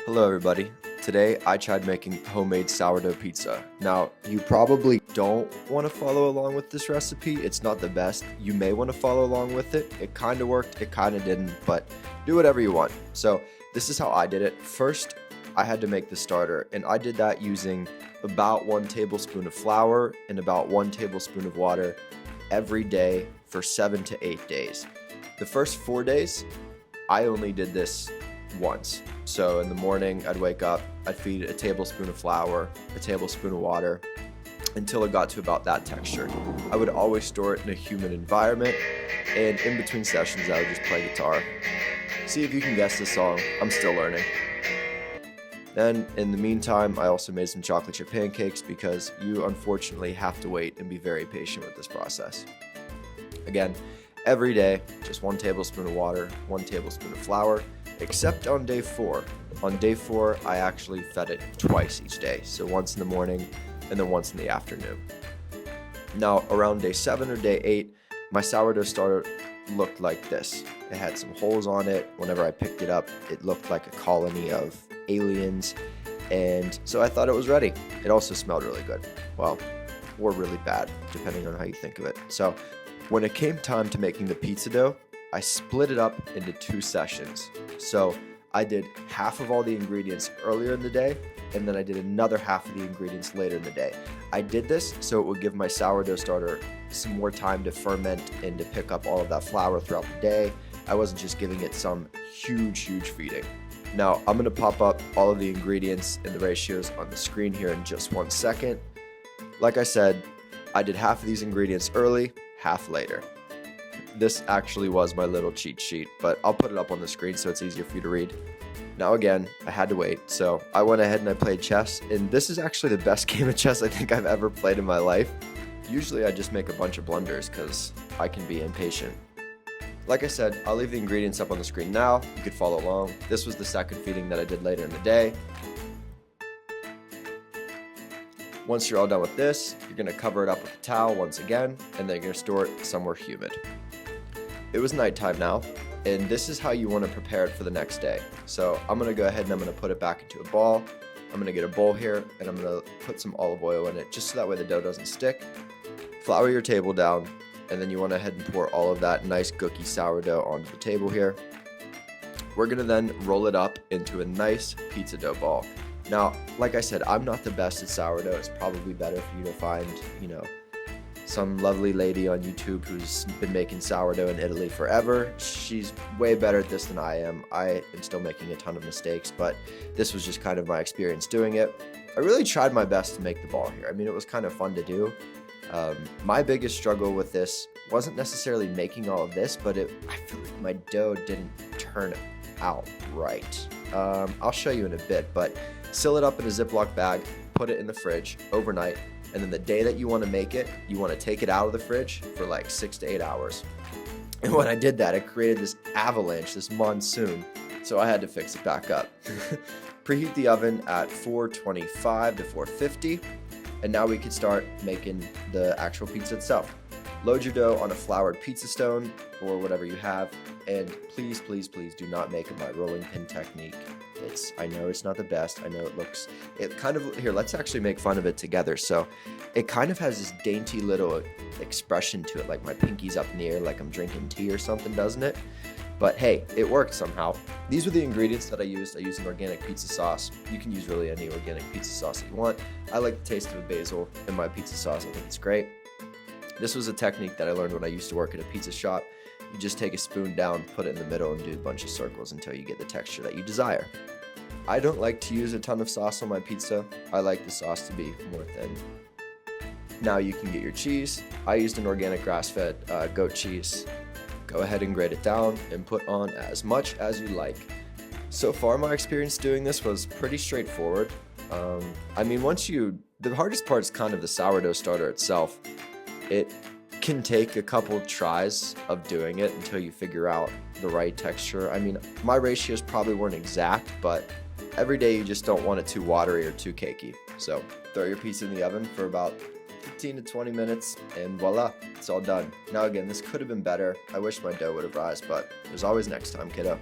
Hello everybody. Today I tried making homemade sourdough pizza. Now, you probably don't want to follow along with this recipe. It's not the best. You may want to follow along with it. It kind of worked, it kind of didn't, but do whatever you want. So this is how I did it. First, I had to make the starter, and I did that using about 1 tablespoon of flour and about 1 tablespoon of water every day for 7 to 8 days. The first 4 days, I only did this once. So in the morning, I'd wake up, I'd feed it a tablespoon of flour, a tablespoon of water, until it got to about that texture. I would always store it in a humid environment, and in between sessions, I would just play guitar. See if you can guess this song. I'm still learning. Then, in the meantime, I also made some chocolate chip pancakes because you unfortunately have to wait and be very patient with this process. Again, every day, just 1 tablespoon of water, 1 tablespoon of flour, except on day 4. On day 4, I actually fed it twice each day, so once in the morning and then once in the afternoon. Now, around day 7 or day 8, my sourdough starter looked like this. It had some holes on it. Whenever I picked it up, it looked like a colony of aliens, and so I thought it was ready. It also smelled really good. Well, or really bad, depending on how you think of it. So, when it came time to making the pizza dough, I split it up into 2 sessions. So I did half of all the ingredients earlier in the day, and then I did another half of the ingredients later in the day. I did this so it would give my sourdough starter some more time to ferment and to pick up all of that flour throughout the day. I wasn't just giving it some huge feeding. Now I'm gonna pop up all of the ingredients and the ratios on the screen here in just 1 second. Like I said, I did half of these ingredients early, half later. This actually was my little cheat sheet, but I'll put it up on the screen so it's easier for you to read. Now again, I had to wait, so I went ahead and I played chess, and this is actually the best game of chess I think I've ever played in my life. Usually I just make a bunch of blunders because I can be impatient. Like I said, I'll leave the ingredients up on the screen now. You could follow along. This was the second feeding that I did later in the day. Once you're all done with this, you're going to cover it up with a towel once again, and then you're going to store it somewhere humid. It was nighttime now, and this is how you want to prepare it for the next day. So I'm going to go ahead and I'm going to put it back into a ball. I'm going to get a bowl here, and I'm going to put some olive oil in it, just so that way the dough doesn't stick. Flour your table down, and then you want to head and pour all of that nice gooky sourdough onto the table here. We're going to then roll it up into a nice pizza dough ball. Now, like I said, I'm not the best at sourdough. It's probably better for you to find, some lovely lady on YouTube who's been making sourdough in Italy forever. She's way better at this than I am. I am still making a ton of mistakes, but this was just kind of my experience doing it. I really tried my best to make the ball here. I mean, it was kind of fun to do. My biggest struggle with this wasn't necessarily making all of this, but I feel like my dough didn't turn out right. I'll show you in a bit, but seal it up in a Ziploc bag, put it in the fridge overnight, and then the day that you want to make it, you want to take it out of the fridge for like 6 to 8 hours. And when I did that, it created this avalanche, this monsoon, so I had to fix it back up. Preheat the oven at 425 to 450, and now we can start making the actual pizza itself. Load your dough on a floured pizza stone or whatever you have, and please do not make it by rolling pin technique. I know it's not the best. I know here, let's actually make fun of it together. So it kind of has this dainty little expression to it, like my pinky's up in the air, like I'm drinking tea or something, doesn't it? But hey, it worked somehow. These were the ingredients that I used. I used an organic pizza sauce. You can use really any organic pizza sauce that you want. I like the taste of a basil in my pizza sauce. I think it's great. This was a technique that I learned when I used to work at a pizza shop. You just take a spoon down, put it in the middle, and do a bunch of circles until you get the texture that you desire. I don't like to use a ton of sauce on my pizza. I like the sauce to be more thin. Now you can get your cheese. I used an organic grass-fed goat cheese. Go ahead and grate it down and put on as much as you like. So far, my experience doing this was pretty straightforward. The hardest part is kind of the sourdough starter itself. It can take a couple tries of doing it until you figure out the right texture. I mean, my ratios probably weren't exact, but every day you just don't want it too watery or too cakey. So throw your pizza in the oven for about 15 to 20 minutes, and voila, it's all done. Now again, this could have been better. I wish my dough would have risen, but there's always next time, kiddo.